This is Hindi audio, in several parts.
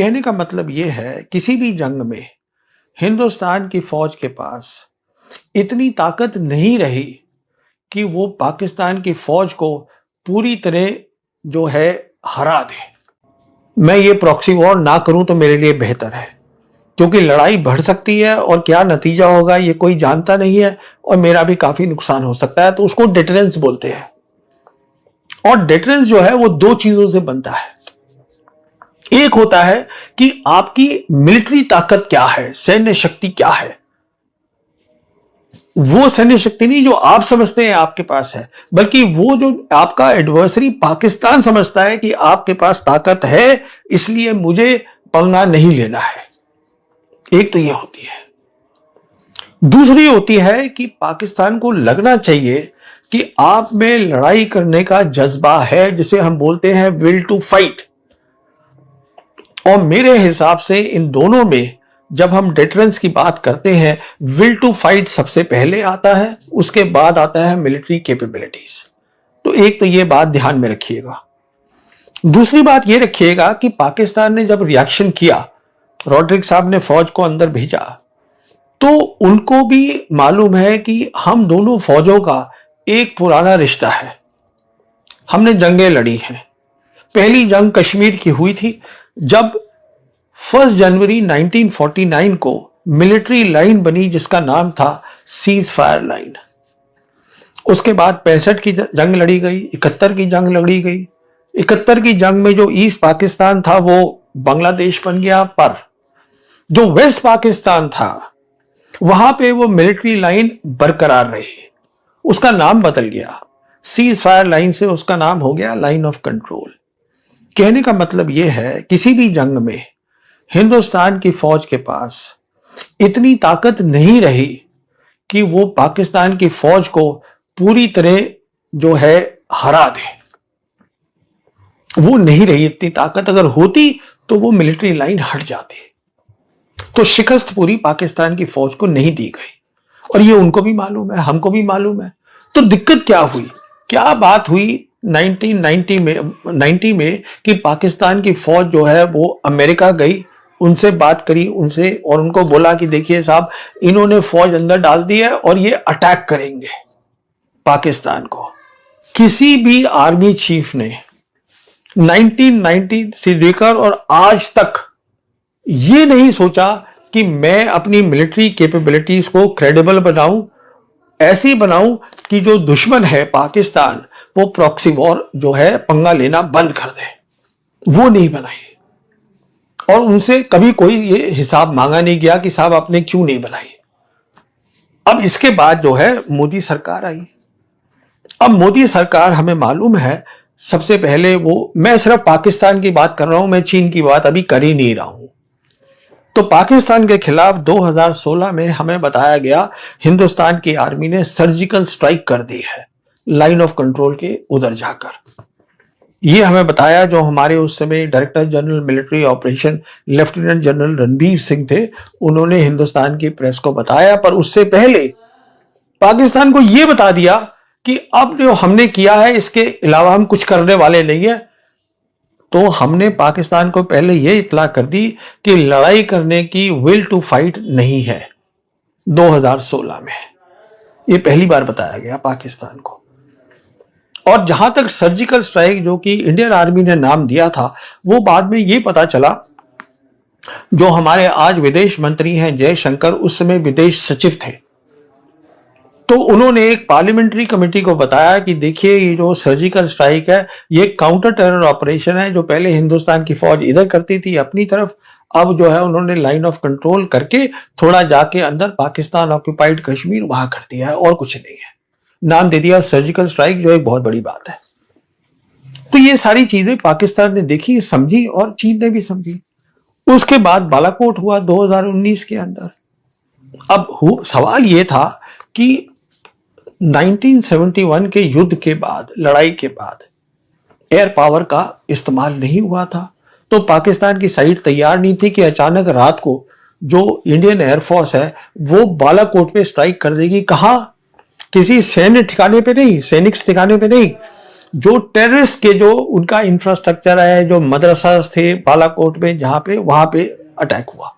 कहने का मतलब ये है, किसी भी जंग में हिंदुस्तान की फौज के पास इतनी ताकत नहीं रही कि वो पाकिस्तान की फौज को पूरी तरह जो है हरा दे। मैं ये प्रॉक्सी वॉर ना करूं तो मेरे लिए बेहतर है, क्योंकि लड़ाई बढ़ सकती है और क्या नतीजा होगा ये कोई जानता नहीं है, और मेरा भी काफी नुकसान हो सकता है। तो उसको डिटरेंस बोलते हैं। और डिटरेंस जो है वो दो चीजों से बनता है। एक होता है कि आपकी मिलिट्री ताकत क्या है, सैन्य शक्ति क्या है। वो सैन्य शक्ति नहीं जो आप समझते हैं आपके पास है, बल्कि वो जो आपका एडवर्सरी पाकिस्तान समझता है कि आपके पास ताकत है, इसलिए मुझे पंगा नहीं लेना है। एक तो ये होती है। दूसरी होती है कि पाकिस्तान को लगना चाहिए कि आप में लड़ाई करने का जज्बा है, जिसे हम बोलते हैं विल टू फाइट। और मेरे हिसाब से इन दोनों में जब हम डिटरेंस की बात करते हैं, विल टू फाइट सबसे पहले आता है, उसके बाद आता है मिलिट्री कैपेबिलिटीज। तो एक तो ये बात ध्यान में रखिएगा। दूसरी बात ये रखिएगा कि पाकिस्तान ने जब रिएक्शन किया, रॉड्रिक साहब ने फौज को अंदर भेजा, तो उनको भी मालूम है कि हम दोनों फौजों का एक पुराना रिश्ता है। हमने जंगें लड़ी हैं। पहली जंग कश्मीर की हुई थी, जब 1 जनवरी 1949 को मिलिट्री लाइन बनी जिसका नाम था सीज फायर लाइन। उसके बाद 65 की जंग लड़ी गई, 71 की जंग लड़ी गई। 71 की जंग में जो ईस्ट पाकिस्तान था वो बांग्लादेश बन गया, पर जो वेस्ट पाकिस्तान था वहां पे वो मिलिट्री लाइन बरकरार रही। उसका नाम बदल गया, सीज फायर लाइन से उसका नाम हो गया लाइन ऑफ कंट्रोल। कहने का मतलब यह है, किसी भी जंग में हिंदुस्तान की फौज के पास इतनी ताकत नहीं रही कि वो पाकिस्तान की फौज को पूरी तरह जो है हरा दे। वो नहीं रही इतनी ताकत। अगर होती तो वो मिलिट्री लाइन हट जाती। तो शिकस्त पूरी पाकिस्तान की फौज को नहीं दी गई, और ये उनको भी मालूम है, हमको भी मालूम है। तो दिक्कत क्या हुई, क्या बात हुई 1990 में कि पाकिस्तान की फौज जो है वो अमेरिका गई, उनसे बात करी उनसे, और उनको बोला कि देखिए साहब, इन्होंने फौज अंदर डाल दी है और ये अटैक करेंगे पाकिस्तान को। किसी भी आर्मी चीफ ने 1990 से लेकर और आज तक ये नहीं सोचा कि मैं अपनी मिलिट्री कैपेबिलिटीज को क्रेडिबल बनाऊं, ऐसी बनाऊं कि जो दुश्मन है पाकिस्तान, वो प्रॉक्सी वॉर जो है पंगा लेना बंद कर दे। वो नहीं बनाई, और उनसे कभी कोई ये हिसाब मांगा नहीं गया कि साहब आपने क्यों नहीं बनाई। अब इसके बाद जो है मोदी सरकार आई। अब मोदी सरकार, हमें मालूम है, सबसे पहले वो, मैं सिर्फ पाकिस्तान की बात कर रहा हूं, मैं चीन की बात अभी कर ही नहीं रहा हूं। तो पाकिस्तान के खिलाफ 2016 में हमें बताया गया, हिंदुस्तान की आर्मी ने सर्जिकल स्ट्राइक कर दी है लाइन ऑफ कंट्रोल के उधर जाकर। ये हमें बताया जो हमारे उस समय director general military operation lieutenant general Ranbir Singh थे, उन्होंने हिंदुस्तान की प्रेस को बताया। पर उससे पहले पाकिस्तान को यह बता दिया कि अब जो हमने किया है इसके अलावा हम कुछ करने वाले नहीं है। तो हमने पाकिस्तान को पहले यह इत्तला कर दी कि लड़ाई करने की विल टू फाइट नहीं है। 2016 में यह पहली बार बताया गया पाकिस्तान को। और जहां तक सर्जिकल स्ट्राइक जो कि इंडियन आर्मी ने नाम दिया था, वो बाद में यह पता चला, जो हमारे आज विदेश मंत्री हैं जयशंकर, उस समय विदेश सचिव थे, तो उन्होंने एक पार्लियामेंट्री कमेटी को बताया कि देखिए ये जो सर्जिकल स्ट्राइक है ये काउंटर टेरर ऑपरेशन है। जो पहले हिंदुस्तान की फौज इधर करती थी अपनी तरफ, अब जो है उन्होंने लाइन ऑफ कंट्रोल करके थोड़ा जाके अंदर पाकिस्तान ऑक्यूपाइड कश्मीर वहां कर दिया है, और कुछ नहीं है। नाम दे दिया सर्जिकल स्ट्राइक, जो एक बहुत बड़ी बात है। तो ये सारी चीजें पाकिस्तान ने देखी, समझी, और चीन ने भी समझी। उसके बाद बालाकोट हुआ 2019 के अंदर। अब सवाल ये था कि 1971 के युद्ध के बाद, लड़ाई के बाद एयर पावर का इस्तेमाल नहीं हुआ था, तो पाकिस्तान की साइड तैयार नहीं थी कि अचानक रात को जो इंडियन एयरफोर्स है वो बालाकोट पे स्ट्राइक कर देगी। कहां? किसी सैन्य ठिकाने पे नहीं, सैनिक ठिकाने पे नहीं, जो टेररिस्ट के जो उनका इंफ्रास्ट्रक्चर है, जो मदरसा थे बालाकोट में जहां पे, वहां पे अटैक हुआ।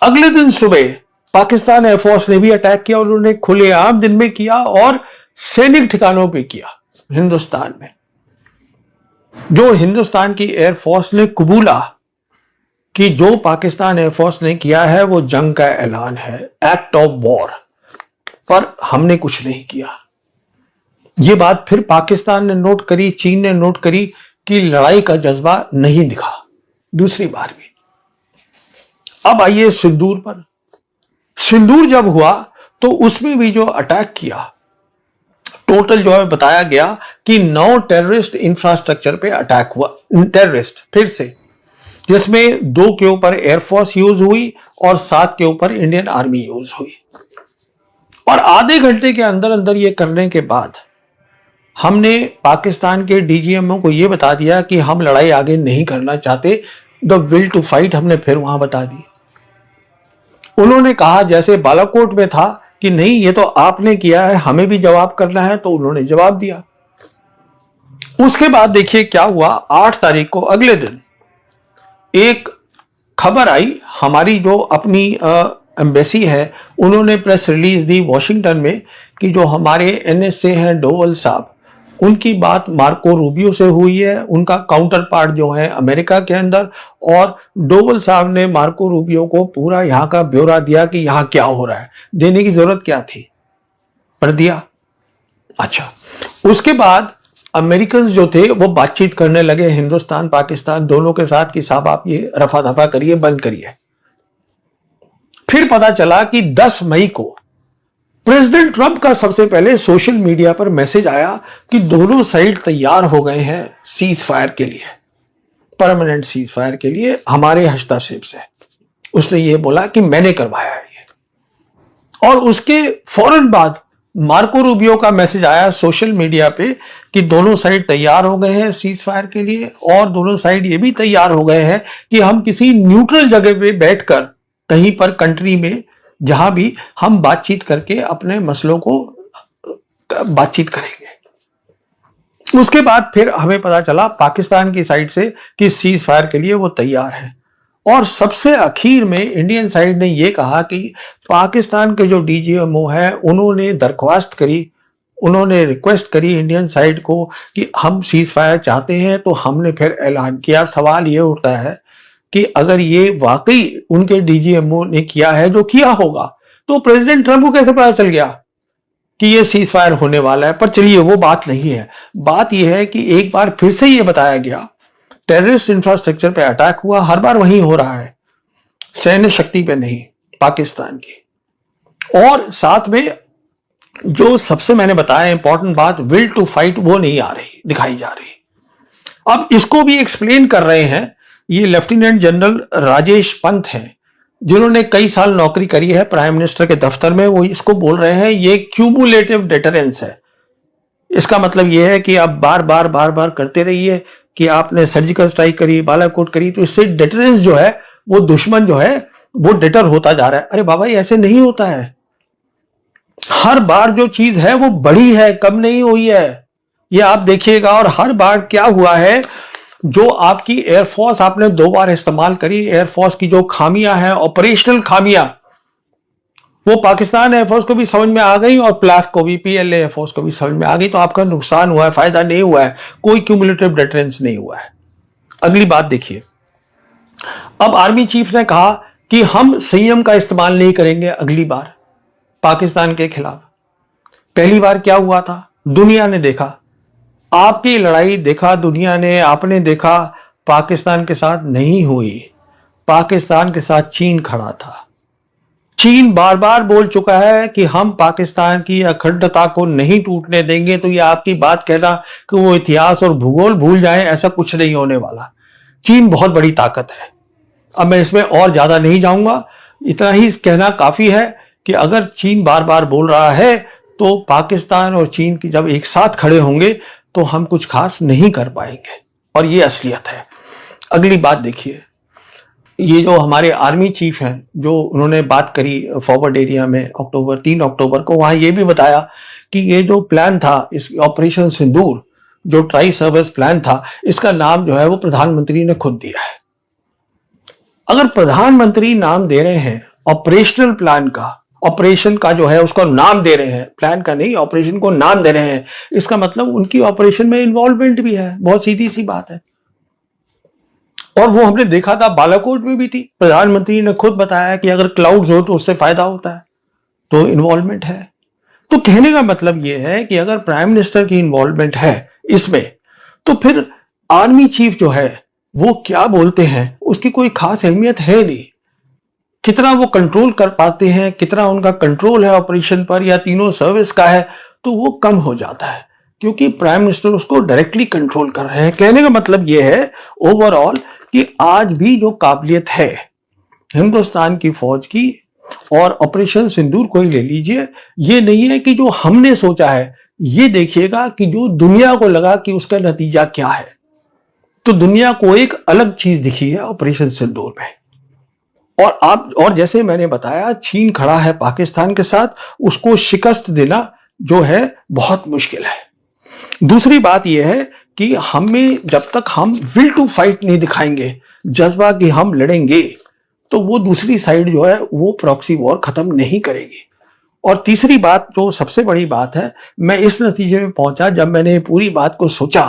अगले दिन सुबह पाकिस्तान एयरफोर्स ने भी अटैक किया, उन्होंने खुलेआम दिन में किया और सैनिक ठिकानों पे किया हिंदुस्तान में। जो हिंदुस्तान की एयरफोर्स ने कबूला कि जो पाकिस्तान एयरफोर्स ने किया है वो जंग का ऐलान है, एक्ट ऑफ वॉर, पर हमने कुछ नहीं किया। ये बात फिर पाकिस्तान ने नोट करी, चीन ने नोट करी कि लड़ाई का जज्बा नहीं दिखा दूसरी बार भी। अब आइए सिंदूर पर। सिंदूर जब हुआ तो उसमें भी जो अटैक किया, टोटल जो है बताया गया कि 9 टेररिस्ट इंफ्रास्ट्रक्चर पे अटैक हुआ, टेररिस्ट फिर से, जिसमें 2 के ऊपर एयरफोर्स यूज हुई और 7 के ऊपर इंडियन आर्मी यूज हुई। और आधे घंटे के अंदर अंदर ये करने के बाद हमने पाकिस्तान के डीजीएमओ को ये बता दिया कि हम लड़ाई आगे नहीं करना चाहते, द विल टू फाइट हमने फिर वहां बता दी। उन्होंने कहा जैसे बालाकोट में था कि नहीं ये तो आपने किया है, हमें भी जवाब करना है, तो उन्होंने जवाब दिया। उसके बाद देखिए क्या हुआ, 8 तारीख को अगले दिन एक खबर आई, हमारी जो अपनी एम्बेसी है उन्होंने प्रेस रिलीज दी वॉशिंगटन में कि जो हमारे एनएसए हैं डोवल साहब, उनकी बात मार्को रूबियो से हुई है, उनका काउंटर पार्ट जो है अमेरिका के अंदर, और डोवल साहब ने मार्को रूबियो को पूरा यहाँ का ब्यौरा दिया कि यहाँ क्या हो रहा है, देने की जरूरत क्या थी, पढ़ दिया। अच्छा, उसके बाद अमेरिकन जो थे वो बातचीत करने लगे हिंदुस्तान पाकिस्तान दोनों के साथ कि साहब आप ये रफा दफा करिए, बंद करिए। फिर पता चला कि 10 मई को प्रेसिडेंट ट्रंप का सबसे पहले सोशल मीडिया पर मैसेज आया कि दोनों साइड तैयार हो गए हैं सीज फायर के लिए, परमानेंट सीज फायर के लिए हमारे हस्तक्षेप से। उसने ये बोला कि मैंने करवाया है ये। और उसके फौरन बाद मार्को रूबियो का मैसेज आया सोशल मीडिया पे कि दोनों साइड तैयार हो गए हैं सीज फायर के लिए, और दोनों साइड ये भी तैयार हो गए हैं कि हम किसी न्यूट्रल जगह पे बैठकर कहीं पर कंट्री में जहां भी हम बातचीत करके अपने मसलों को बातचीत करेंगे। उसके बाद फिर हमें पता चला पाकिस्तान की साइड से कि सीज फायर के लिए वो तैयार है। और सबसे आखिर में इंडियन साइड ने ये कहा कि पाकिस्तान के जो डीजीएमओ है उन्होंने दरख्वास्त करी, उन्होंने रिक्वेस्ट करी इंडियन साइड को कि हम सीज फायर चाहते हैं, तो हमने फिर ऐलान किया। सवाल ये उठता है कि अगर ये वाकई उनके डीजीएमओ ने किया है जो किया होगा, तो प्रेसिडेंट ट्रंप को कैसे पता चल गया कि ये सीज फायर होने वाला है? पर चलिए वो बात नहीं है। बात यह है कि एक बार फिर से ये बताया गया टेररिस्ट इंफ्रास्ट्रक्चर पे अटैक हुआ, हर बार वहीं हो रहा है, सैन्य शक्ति पे नहीं, पाकिस्तान की। और साथ में जो सबसे मैंने बताया इंपॉर्टेंट बात, विल टू फाइट, वो नहीं आ रही, दिखाई जा रही। अब इसको भी एक्सप्लेन कर रहे हैं ये लेफ्टिनेंट जनरल राजेश पंत हैं, जिन्होंने कई साल नौकरी करी है प्राइम मिनिस्टर के दफ्तर में। वो इसको बोल रहे हैं ये क्यूमुलेटिव डेटरेंस है। इसका मतलब ये है कि आप बार बार करते रहिए कि आपने सर्जिकल स्ट्राइक करी, बालाकोट करी, तो इससे डेटरेंस जो है, वो दुश्मन जो है वो डेटर होता जा रहा है। अरे बाबा, ऐसे नहीं होता है। हर बार जो चीज है वो बड़ी है, कम नहीं हुई है, ये आप देखिएगा। और हर बार क्या हुआ है, जो आपकी एयरफोर्स आपने 2 बार इस्तेमाल करी, एयरफोर्स की जो खामियां हैं, ऑपरेशनल खामियां, वो पाकिस्तान एयरफोर्स को भी समझ में आ गई और प्लाफ को भी, पीएलए एयरफोर्स को भी समझ में आ गई। तो आपका नुकसान हुआ है, फायदा नहीं हुआ है, कोई क्यूमुलेटिव डेटरेंस नहीं हुआ है। अगली बात देखिए, अब आर्मी चीफ ने कहा कि हम संयम का इस्तेमाल नहीं करेंगे अगली बार पाकिस्तान के खिलाफ। पहली बार क्या हुआ था, दुनिया ने देखा, आपकी लड़ाई देखा दुनिया ने, आपने देखा पाकिस्तान के साथ नहीं हुई। पाकिस्तान के साथ चीन खड़ा था। चीन बार बार बोल चुका है कि हम पाकिस्तान की अखंडता को नहीं टूटने देंगे। तो ये आपकी बात कहना कि वो इतिहास और भूगोल भूल जाएं, ऐसा कुछ नहीं होने वाला। चीन बहुत बड़ी ताकत है। अब मैं इसमें और ज्यादा नहीं जाऊंगा, इतना ही कहना काफी है कि अगर चीन बार बार बोल रहा है तो पाकिस्तान और चीन की जब एक साथ खड़े होंगे तो हम कुछ खास नहीं कर पाएंगे, और ये असलियत है। अगली बात देखिए, ये जो हमारे आर्मी चीफ हैं, जो उन्होंने बात करी फॉरवर्ड एरिया में 3 अक्टूबर को, वहां ये भी बताया कि ये जो प्लान था, इस ऑपरेशन सिंदूर, जो ट्राई सर्विस प्लान था, इसका नाम जो है वो प्रधानमंत्री ने खुद दिया है। अगर प्रधानमंत्री नाम दे रहे हैं ऑपरेशनल प्लान का, ऑपरेशन का जो है उसको नाम दे रहे हैं, प्लान का नहीं, ऑपरेशन को नाम दे रहे हैं, इसका मतलब उनकी ऑपरेशन में इन्वॉल्वमेंट भी है। बहुत सीधी सी बात है। और वो हमने देखा था बालाकोट में भी थी। प्रधानमंत्री ने खुद बताया कि अगर क्लाउड्स हो तो उससे फायदा होता है, तो इन्वॉल्वमेंट है। तो कहने का मतलब यह है कि अगर प्राइम मिनिस्टर की इन्वॉल्वमेंट है इसमें, तो फिर आर्मी चीफ जो है वो क्या बोलते हैं उसकी कोई खास अहमियत है नहीं। कितना वो कंट्रोल कर पाते हैं, कितना उनका कंट्रोल है ऑपरेशन पर या तीनों सर्विस का है, तो वो कम हो जाता है, क्योंकि प्राइम मिनिस्टर उसको डायरेक्टली कंट्रोल कर रहे हैं। कहने का मतलब यह है ओवरऑल कि आज भी जो काबिलियत है हिंदुस्तान की फौज की, और ऑपरेशन सिंदूर को ही ले लीजिए, ये नहीं है कि जो हमने सोचा है, ये देखिएगा कि जो दुनिया को लगा कि उसका नतीजा क्या है। तो दुनिया को एक अलग चीज दिखी है ऑपरेशन सिंदूर में। और जैसे मैंने बताया, चीन खड़ा है पाकिस्तान के साथ, उसको शिकस्त देना जो है बहुत मुश्किल है। दूसरी बात यह है कि हमें जब तक हम विल टू फाइट नहीं दिखाएंगे, जज्बा कि हम लड़ेंगे, तो वो दूसरी साइड जो है वो प्रॉक्सी वॉर खत्म नहीं करेगी। और तीसरी बात जो सबसे बड़ी बात है, मैं इस नतीजे में पहुंचा जब मैंने पूरी बात को सोचा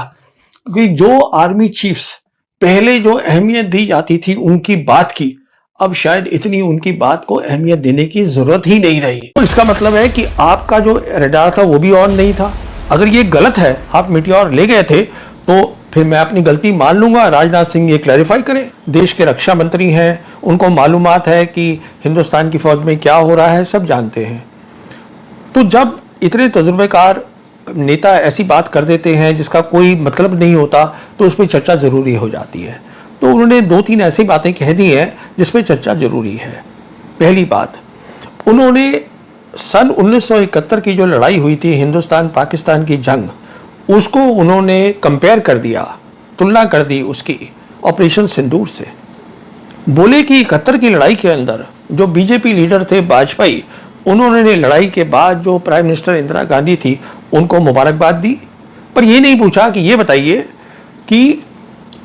कि जो आर्मी चीफ्स पहले जो अहमियत दी जाती थी उनकी बात की, अब शायद इतनी उनकी बात को अहमियत देने की जरूरत ही नहीं रही। तो इसका मतलब है कि आपका जो रडार था वो भी ऑन नहीं था। अगर ये गलत है, आप मीटियोर ले गए थे, तो फिर मैं अपनी गलती मान लूंगा। राजनाथ सिंह ये क्लैरिफाई करें, देश के रक्षा मंत्री हैं, उनको मालूमात है कि हिंदुस्तान की फौज में क्या हो रहा है, सब जानते हैं। तो जब इतने तजुर्बेकार नेता ऐसी बात कर देते हैं जिसका कोई मतलब नहीं होता, तो उस पर चर्चा जरूरी हो जाती है। तो उन्होंने 2-3 ऐसी बातें कह दी हैं जिसपे चर्चा जरूरी है। पहली बात, उन्होंने सन 1971 की जो लड़ाई हुई थी हिंदुस्तान पाकिस्तान की जंग, उसको उन्होंने कंपेयर कर दिया, तुलना कर दी उसकी ऑपरेशन सिंदूर से। बोले कि 71 की लड़ाई के अंदर जो बीजेपी लीडर थे वाजपेयी, उन्होंने लड़ाई के बाद जो प्राइम मिनिस्टर इंदिरा गांधी थी उनको मुबारकबाद दी, पर ये नहीं पूछा कि ये बताइए कि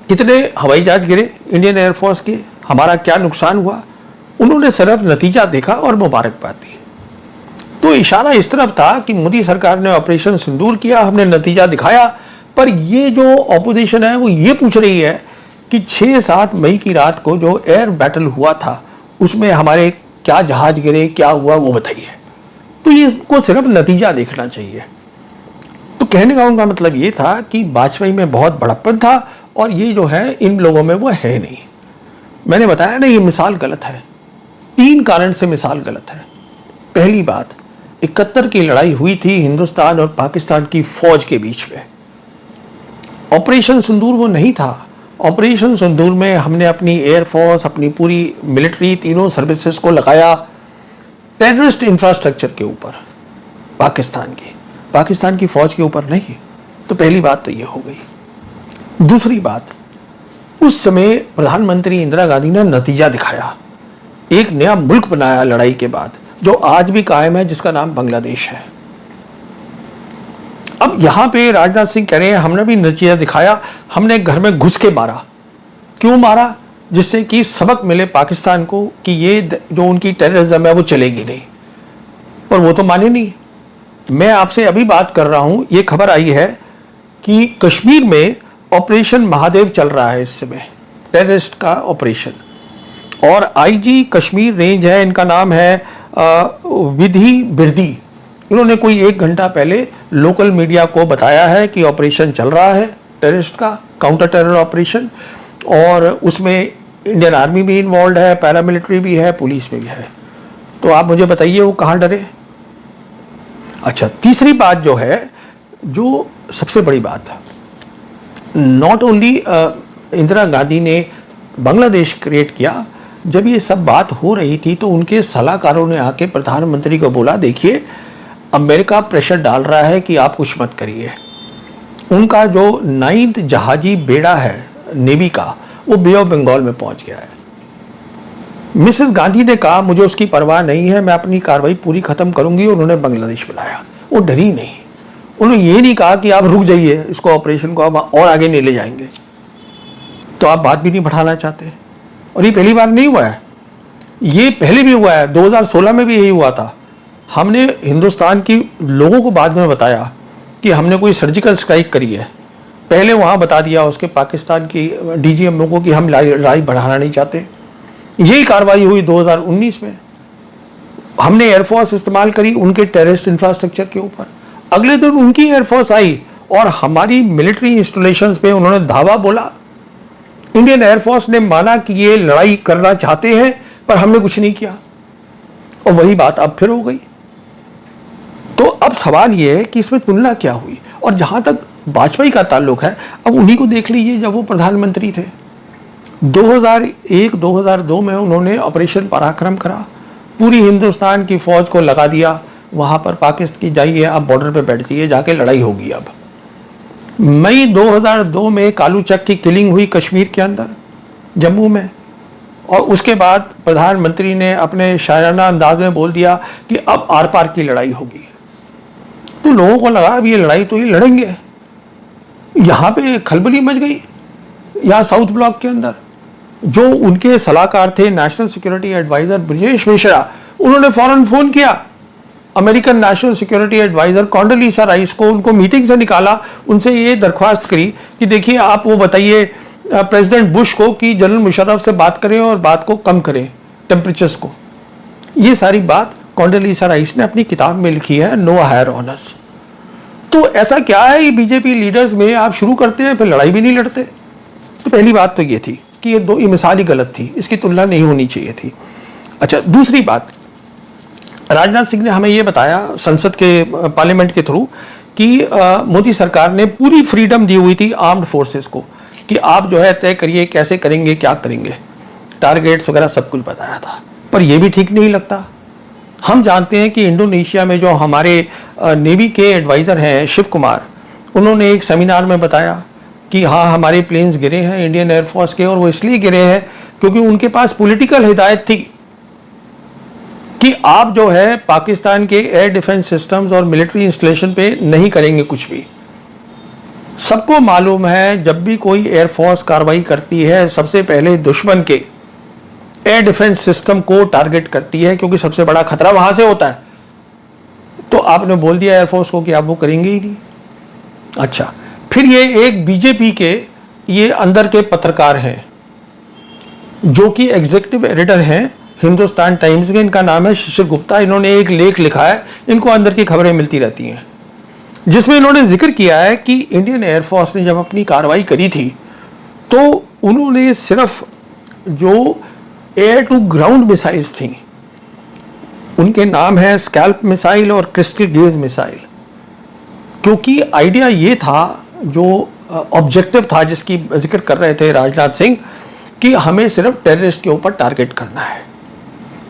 कितने हवाई जहाज गिरे इंडियन एयरफोर्स के, हमारा क्या नुकसान हुआ। उन्होंने सिर्फ नतीजा देखा और मुबारकबाद दी। तो इशारा इस तरफ था कि मोदी सरकार ने ऑपरेशन सिंदूर किया, हमने नतीजा दिखाया। पर ये जो ऑपोजिशन है वो ये पूछ रही है कि 6-7 मई की रात को जो एयर बैटल हुआ था उसमें हमारे क्या जहाज गिरे, क्या हुआ, वो बताइए। तो ये को सिर्फ नतीजा देखना चाहिए। तो कहने का उनका मतलब ये था कि वाजपेयी में बहुत बड़प्पन था और ये जो है इन लोगों में वो है नहीं। मैंने बताया ना, ये मिसाल गलत है। 3 कारण से मिसाल गलत है। पहली बात, 71 की लड़ाई हुई थी हिंदुस्तान और पाकिस्तान की फौज के बीच में। ऑपरेशन सिंदूर वो नहीं था। ऑपरेशन सिंदूर में हमने अपनी एयरफोर्स, अपनी पूरी मिलिट्री, तीनों सर्विसेज को लगाया टेररिस्ट इंफ्रास्ट्रक्चर के ऊपर, पाकिस्तान की फौज के ऊपर नहीं। तो पहली बात तो ये हो गई। दूसरी बात, उस समय प्रधानमंत्री इंदिरा गांधी ने नतीजा दिखाया, एक नया मुल्क बनाया लड़ाई के बाद, जो आज भी कायम है, जिसका नाम बांग्लादेश है। अब यहां पे राजनाथ सिंह कह रहे हैं हमने भी नतीजा दिखाया, हमने घर में घुस के मारा। क्यों मारा? जिससे कि सबक मिले पाकिस्तान को कि ये जो उनकी टेररिज्म है वो चलेगी नहीं। पर वो तो माने नहीं। मैं आपसे अभी बात कर रहा हूं, ये खबर आई है कि कश्मीर में ऑपरेशन महादेव चल रहा है इस समय, टेररिस्ट का ऑपरेशन। और आईजी कश्मीर रेंज है, इनका नाम है विधि बिरदी। इन्होंने कोई 1 घंटा पहले लोकल मीडिया को बताया है कि ऑपरेशन चल रहा है टेररिस्ट का, काउंटर टेरर ऑपरेशन, और उसमें इंडियन आर्मी भी इन्वॉल्व है, पैरामिलिट्री भी है, पुलिस भी है। तो आप मुझे बताइए वो कहाँ डरे। अच्छा, तीसरी बात जो है, जो सबसे बड़ी बात, नॉट ओनली इंदिरा गांधी ने बांग्लादेश क्रिएट किया। जब ये सब बात हो रही थी तो उनके सलाहकारों ने आके प्रधानमंत्री को बोला, देखिए अमेरिका प्रेशर डाल रहा है कि आप कुछ मत करिए। उनका जो 9th जहाजी बेड़ा है नेवी का, वो बे ऑफ बंगाल में पहुंच गया है। मिसेस गांधी ने कहा मुझे उसकी परवाह नहीं है, मैं अपनी कार्रवाई पूरी खत्म करूंगी, और उन्होंने बांग्लादेश बुलाया। वो डरी नहीं। उन्होंने ये नहीं कहा कि आप रुक जाइए, इसको ऑपरेशन को आप और आगे नहीं ले जाएंगे, तो आप बात भी नहीं बढ़ाना चाहते। और ये पहली बार नहीं हुआ है, ये पहले भी हुआ है, 2016 में भी यही हुआ था। हमने हिंदुस्तान की लोगों को बाद में बताया कि हमने कोई सर्जिकल स्ट्राइक करी है, पहले वहाँ बता दिया उसके पाकिस्तान की DGM को कि हम लड़ाई बढ़ाना नहीं चाहते। यही कार्रवाई हुई 2019 में, हमने एयरफोर्स इस्तेमाल करी उनके टेररिस्ट इंफ्रास्ट्रक्चर के ऊपर। अगले दिन उनकी एयरफोर्स आई और हमारी मिलिट्री इंस्टॉलेशंस पे उन्होंने धावा बोला। इंडियन एयरफोर्स ने माना कि ये लड़ाई करना चाहते हैं, पर हमने कुछ नहीं किया, और वही बात अब फिर हो गई। तो अब सवाल ये है कि इसमें तुलना क्या हुई। और जहां तक वाजपेयी का ताल्लुक है, अब उन्हीं को देख लीजिए जब वो प्रधानमंत्री थे। 2001-2002 में उन्होंने ऑपरेशन पराक्रम करा, पूरी हिंदुस्तान की फौज को लगा दिया वहां पर, पाकिस्तान की जाइए आप बॉर्डर पे बैठ जाइए, जाके लड़ाई होगी। अब मई 2002 में कालू चक की किलिंग हुई कश्मीर के अंदर, जम्मू में, और उसके बाद प्रधानमंत्री ने अपने शायराना अंदाज में बोल दिया कि अब आर पार की लड़ाई होगी। तो लोगों को लगा अब ये लड़ाई तो ये लड़ेंगे। यहाँ पे खलबली मच गई। यहाँ साउथ ब्लॉक के अंदर जो उनके सलाहकार थे, national security advisor Brajesh Mishra, उन्होंने फौरन फोन किया American national security advisor Condoleezza Rice को, उनको मीटिंग से निकाला, उनसे ये दरख्वास्त करी कि देखिए आप वो बताइए प्रेसिडेंट बुश को कि जनरल मुशर्रफ से बात करें और बात को कम करें, टेम्परेचर्स को। ये सारी बात कॉन्डोलीसा राइस ने अपनी किताब में लिखी है, नो हायर ऑनर्स। तो ऐसा क्या है ये बीजेपी लीडर्स में, आप शुरू करते हैं फिर लड़ाई भी नहीं लड़ते। तो पहली बात तो ये थी कि ये मिसाल ही गलत थी, इसकी तुलना नहीं होनी चाहिए थी। अच्छा, दूसरी बात, राजनाथ सिंह ने हमें ये बताया संसद के पार्लियामेंट के थ्रू कि मोदी सरकार ने पूरी फ्रीडम दी हुई थी आर्म्ड फोर्सेस को कि आप जो है तय करिए कैसे करेंगे, क्या करेंगे, टारगेट्स वगैरह सब कुछ बताया था। पर यह भी ठीक नहीं लगता। हम जानते हैं कि इंडोनेशिया में जो हमारे नेवी के एडवाइज़र हैं शिव कुमार, उन्होंने एक सेमिनार में बताया कि हाँ हमारे प्लेन्स गिरे हैं इंडियन एयरफोर्स के, और वो इसलिए गिरे हैं क्योंकि उनके पास पॉलिटिकल हिदायत थी कि आप जो है पाकिस्तान के एयर डिफेंस सिस्टम्स और मिलिट्री इंस्टॉलेशन पे नहीं करेंगे कुछ भी। सबको मालूम है जब भी कोई एयरफोर्स कार्रवाई करती है सबसे पहले दुश्मन के एयर डिफेंस सिस्टम को टारगेट करती है, क्योंकि सबसे बड़ा खतरा वहां से होता है। तो आपने बोल दिया एयरफोर्स को कि आप वो करेंगे ही नहीं। अच्छा, फिर ये एक बीजेपी के ये अंदर के पत्रकार हैं जो कि एग्जीक्यूटिव एडिटर हैं हिंदुस्तान टाइम्स के, इनका नाम है शिशिर गुप्ता। इन्होंने एक लेख लिखा है, इनको अंदर की खबरें मिलती रहती हैं, जिसमें इन्होंने जिक्र किया है कि इंडियन एयरफोर्स ने जब अपनी कार्रवाई करी थी तो उन्होंने सिर्फ जो एयर टू ग्राउंड मिसाइल्स थी, उनके नाम है स्कैल्प मिसाइल और क्रिस्टल गेज मिसाइल, क्योंकि आइडिया ये था, जो ऑब्जेक्टिव था जिसकी जिक्र कर रहे थे राजनाथ सिंह, कि हमें सिर्फ टेररिस्ट के ऊपर टारगेट करना है।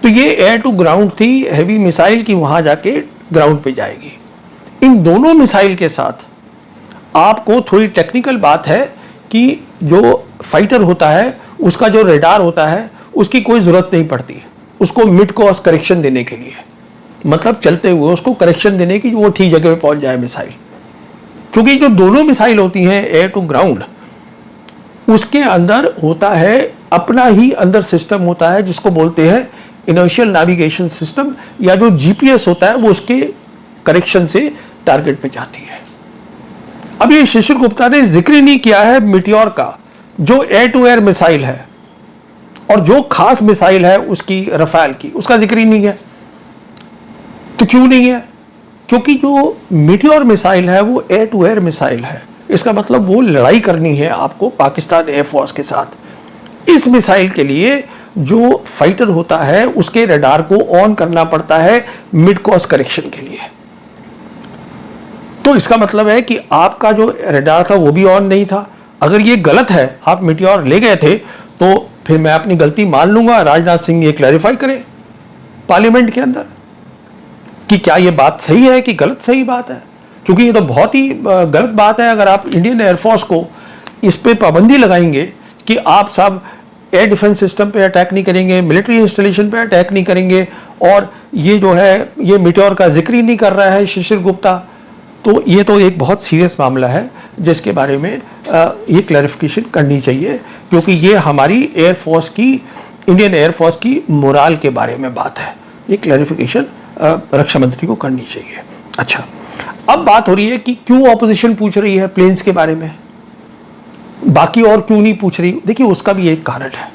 तो ये एयर टू ग्राउंड थी हैवी मिसाइल की, वहां जाके ग्राउंड पे जाएगी। इन दोनों मिसाइल के साथ आपको थोड़ी टेक्निकल बात है कि जो फाइटर होता है उसका जो रेडार होता है उसकी कोई जरूरत नहीं पड़ती उसको मिड कोर्स करेक्शन देने के लिए, मतलब चलते हुए उसको करेक्शन देने की, वो ठीक जगह पे पहुंच जाए मिसाइल। क्योंकि जो दोनों मिसाइल होती हैं एयर टू ग्राउंड, उसके अंदर होता है अपना ही अंदर सिस्टम होता है जिसको बोलते हैं इनर्शियल नेविगेशन सिस्टम, या जो जीपीएस होता है वो उसके करेक्शन से टारगेट पे जाती है। अब ये शिशिर गुप्ता ने जिक्र ही नहीं किया है मिटियोर का, जो एयर टू एयर मिसाइल है, और जो खास मिसाइल है उसकी रफाल की, उसका जिक्र ही नहीं है। तो क्यों नहीं है? क्योंकि जो मिटियोर मिसाइल है वो एयर टू एयर मिसाइल है। इसका मतलब वो लड़ाई करनी है आपको पाकिस्तान एयरफोर्स के साथ। इस मिसाइल के लिए जो फाइटर होता है उसके रडार को ऑन करना पड़ता है मिड कोर्स करेक्शन के लिए। तो इसका मतलब है कि आपका जो रडार था वो भी ऑन नहीं था। अगर ये गलत है, आप मिटियोर ले गए थे, तो फिर मैं अपनी गलती मान लूंगा, राजनाथ सिंह ये क्लैरिफाई करें पार्लियामेंट के अंदर कि क्या ये बात सही है कि गलत सही बात है। क्योंकि ये तो बहुत ही गलत बात है अगर आप इंडियन एयरफोर्स को इस पे पाबंदी लगाएंगे कि आप सब एयर डिफेंस सिस्टम पे अटैक नहीं करेंगे, मिलिट्री इंस्टॉलेशन पे अटैक नहीं करेंगे, और ये जो है ये मीटियोर का जिक्र ही नहीं कर रहा है शिशिर गुप्ता। तो ये तो एक बहुत सीरियस मामला है जिसके बारे में ये क्लैरिफिकेशन करनी चाहिए, क्योंकि ये हमारी एयरफोर्स की, इंडियन एयरफोर्स की मोराल के बारे में बात है। ये क्लैरिफिकेशन रक्षा मंत्री को करनी चाहिए। अच्छा, अब बात हो रही है कि क्यों ऑपोजिशन पूछ रही है प्लेन्स के बारे में, बाकी और क्यों नहीं पूछ रही। देखिए, उसका भी एक कारण है।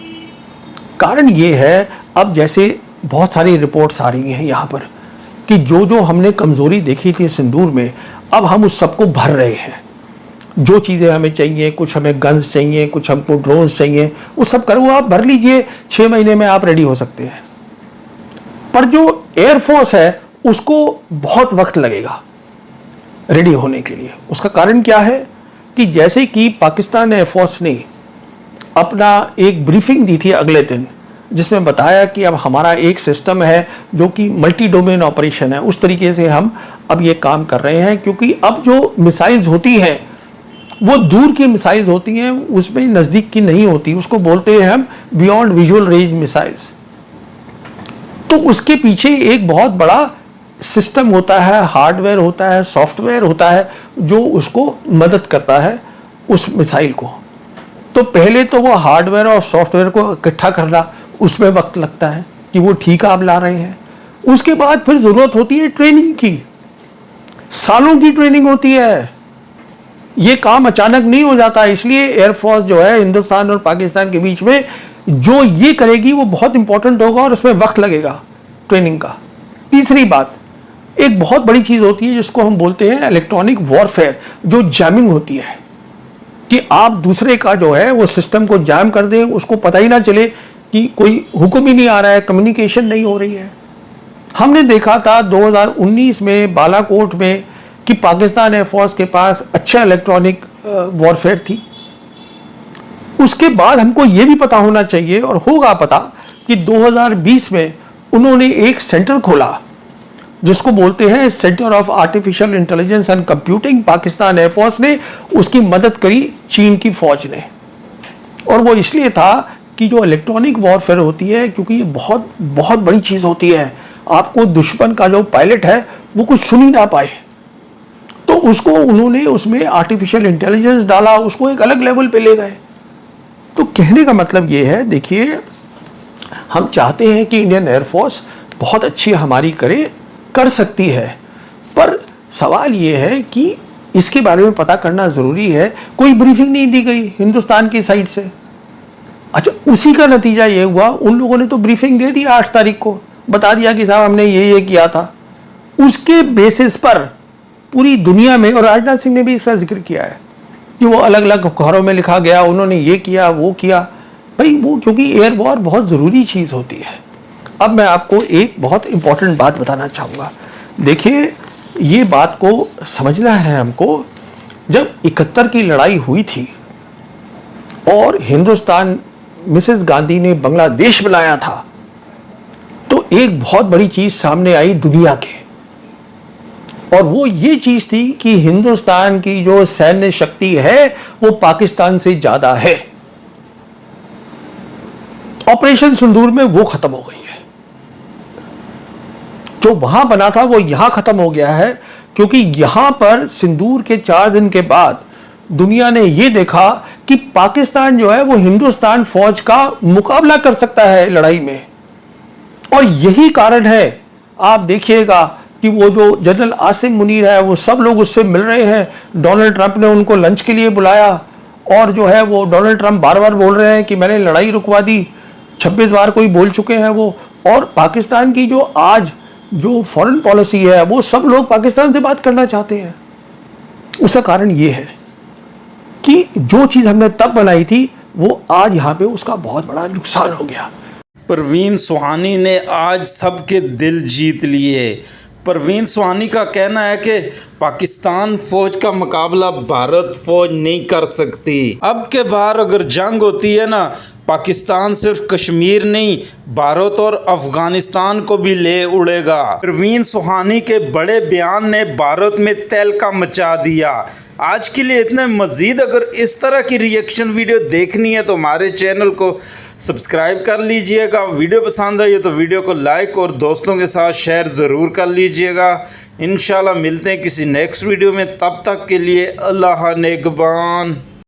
कारण ये है, अब जैसे बहुत सारी रिपोर्ट्स आ रही हैं यहाँ पर कि जो जो हमने कमज़ोरी देखी थी सिंदूर में, अब हम उस सबको भर रहे हैं। जो चीज़ें हमें चाहिए, कुछ हमें गन्स चाहिए, कुछ हमको ड्रोन्स चाहिए, वो सब करो, आप भर लीजिए, 6 महीने में आप रेडी हो सकते हैं। पर जो एयरफोर्स है उसको बहुत वक्त लगेगा रेडी होने के लिए। उसका कारण क्या है कि जैसे कि पाकिस्तान एयरफोर्स ने अपना एक ब्रीफिंग दी थी अगले दिन, जिसमें बताया कि अब हमारा एक सिस्टम है जो कि मल्टी डोमेन ऑपरेशन है, उस तरीके से हम अब ये काम कर रहे हैं, क्योंकि अब जो मिसाइल्स होती हैं वो दूर की मिसाइल्स होती हैं, उसमें नज़दीक की नहीं होती, उसको बोलते हैं हम बियॉन्ड विजुअल रेंज मिसाइल्स। तो उसके पीछे एक बहुत बड़ा सिस्टम होता है, हार्डवेयर होता है, सॉफ्टवेयर होता है, जो उसको मदद करता है उस मिसाइल को। तो पहले तो वो हार्डवेयर और सॉफ्टवेयर को इकट्ठा करना, उसमें वक्त लगता है कि वो ठीक आप ला रहे हैं। उसके बाद फिर ज़रूरत होती है ट्रेनिंग की, सालों की ट्रेनिंग होती है। ये काम अचानक नहीं हो जाता, इसलिए एयरफोर्स जो है हिंदुस्तान और पाकिस्तान के बीच में जो ये करेगी वो बहुत इंपॉर्टेंट होगा और उसमें वक्त लगेगा ट्रेनिंग का। तीसरी बात, एक बहुत बड़ी चीज़ होती है जिसको हम बोलते हैं इलेक्ट्रॉनिक वॉरफेयर, जो जैमिंग होती है कि आप दूसरे का जो है वो सिस्टम को जैम कर दें, उसको पता ही ना चले कि कोई हुक्म ही नहीं आ रहा है, कम्युनिकेशन नहीं हो रही है। हमने देखा था 2019 में बालाकोट में कि पाकिस्तान एयरफोर्स के पास अच्छा इलेक्ट्रॉनिक वॉरफेयर थी। उसके बाद हमको ये भी पता होना चाहिए और होगा पता कि 2020 में उन्होंने एक सेंटर खोला जिसको बोलते हैं centre of artificial intelligence and computing. Pakistan air force ने उसकी मदद करी चीन की फौज ने, और वो इसलिए था कि जो इलेक्ट्रॉनिक वॉरफेयर होती है, क्योंकि ये बहुत बहुत बड़ी चीज़ होती है, आपको दुश्मन का जो पायलट है वो कुछ सुन ही ना पाए, तो उसको उन्होंने उसमें आर्टिफिशियल इंटेलिजेंस डाला, उसको एक अलग लेवल पे ले गए। तो कहने का मतलब ये है, देखिए, हम चाहते हैं कि इंडियन एयरफोर्स बहुत अच्छी हमारी कर सकती है, पर सवाल ये है कि इसके बारे में पता करना ज़रूरी है। कोई ब्रीफिंग नहीं दी गई हिंदुस्तान की साइड से। अच्छा, उसी का नतीजा ये हुआ, उन लोगों ने तो ब्रीफिंग दे दी 8 तारीख को, बता दिया कि साहब हमने ये किया था। उसके बेसिस पर पूरी दुनिया में, और राजनाथ सिंह ने भी इसका जिक्र किया है कि वो अलग अलग अखबारों में लिखा गया, उन्होंने ये किया वो किया। भाई वो, क्योंकि एयर वॉर बहुत ज़रूरी चीज़ होती है। अब मैं आपको एक बहुत इंपॉर्टेंट बात बताना चाहूँगा। देखिए, ये बात को समझना है हमको। जब 71 की लड़ाई हुई थी और हिंदुस्तान, मिसेस गांधी ने बांग्लादेश बनाया था, तो एक बहुत बड़ी चीज़ सामने आई दुनिया के, और वो ये चीज़ थी कि हिंदुस्तान की जो सैन्य शक्ति है वो पाकिस्तान से ज़्यादा है। ऑपरेशन सिंदूर में वो खत्म हो गई है। जो वहां बना था वो यहां खत्म हो गया है, क्योंकि यहां पर सिंदूर के 4 दिन के बाद दुनिया ने ये देखा कि पाकिस्तान जो है वो हिंदुस्तान फौज का मुकाबला कर सकता है लड़ाई में। और यही कारण है, आप देखिएगा कि वो जो जनरल आसिम मुनीर है वो सब लोग उससे मिल रहे हैं। डोनाल्ड ट्रंप ने उनको लंच के लिए बुलाया, और जो है वो डोनाल्ड ट्रंप बार बार बोल रहे हैं कि मैंने लड़ाई रुकवा दी, 26 बार कोई बोल चुके हैं वो। और पाकिस्तान की जो आज जो फॉरेन पॉलिसी है, वो सब लोग पाकिस्तान से बात करना चाहते हैं। उसका कारण ये है कि जो चीज़ हमने तब बनाई थी वो आज यहाँ पे उसका बहुत बड़ा नुकसान हो गया। परवीन सुहानी ने आज सबके दिल जीत लिए। परवीन सुहानी का कहना है कि पाकिस्तान फौज का मुकाबला भारत फौज नहीं कर सकती। अब के बार अगर जंग होती है ना, पाकिस्तान सिर्फ कश्मीर नहीं, भारत और अफगानिस्तान को भी ले उड़ेगा। परवीन सुहानी के बड़े बयान ने भारत में तहलका मचा दिया। आज के लिए इतने। मज़ीद अगर इस तरह की रिएक्शन वीडियो देखनी है तो हमारे चैनल को सब्सक्राइब कर लीजिएगा। वीडियो पसंद आई तो वीडियो को लाइक और दोस्तों के साथ शेयर ज़रूर कर लीजिएगा। इंशाल्लाह मिलते हैं किसी नेक्स्ट वीडियो में, तब तक के लिए अल्लाह नेगबान।